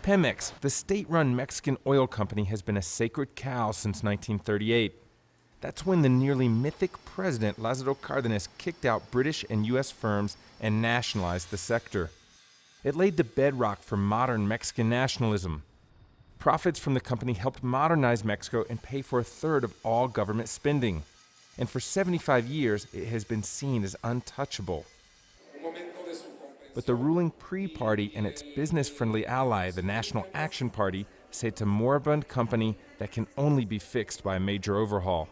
Pemex, the state-run Mexican oil company, has been a sacred cow since 1938. That's when the nearly mythic president Lázaro Cárdenas kicked out British and U.S. firms and nationalized the sector. It laid the bedrock for modern Mexican nationalism. Profits from the company helped modernize Mexico and pay for a third of all government spending. And for 75 years, it has been seen as untouchable. But the ruling PRI party and its business-friendly ally, the National Action Party, say it's a moribund company that can only be fixed by a major overhaul,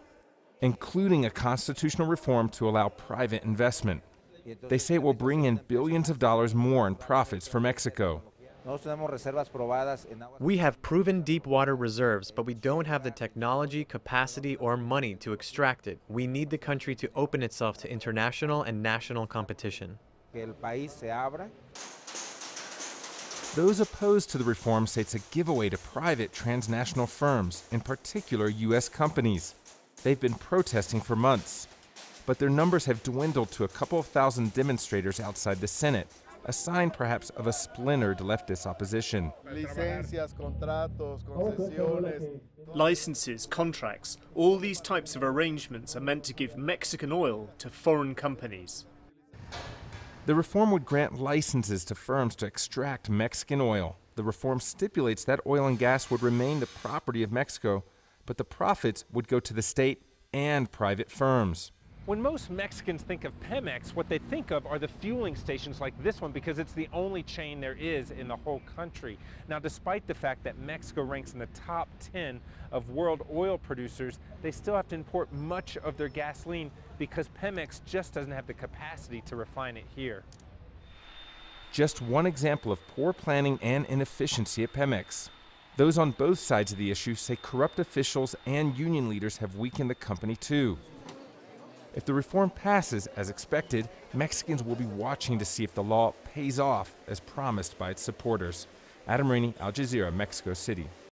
including a constitutional reform to allow private investment. They say it will bring in billions of dollars more in profits for Mexico. We have proven deep water reserves, but we don't have the technology, capacity, or money to extract it. We need the country to open itself to international and national competition. Those opposed to the reform say it's a giveaway to private transnational firms, in particular U.S. companies. They've been protesting for months, but their numbers have dwindled to a couple of thousand demonstrators outside the Senate, a sign perhaps of a splintered leftist opposition. Licenses, contracts, all these types of arrangements are meant to give Mexican oil to foreign companies. The reform would grant licenses to firms to extract Mexican oil. The reform stipulates that oil and gas would remain the property of Mexico, but the profits would go to the state and private firms. When most Mexicans think of Pemex, what they think of are the fueling stations like this one, because it's the only chain there is in the whole country. Now, despite the fact that Mexico ranks in the top 10 of world oil producers, they still have to import much of their gasoline because Pemex just doesn't have the capacity to refine it here. Just one example of poor planning and inefficiency at Pemex. Those on both sides of the issue say corrupt officials and union leaders have weakened the company too. If the reform passes as expected, Mexicans will be watching to see if the law pays off as promised by its supporters. Raney, Al Jazeera, Mexico City.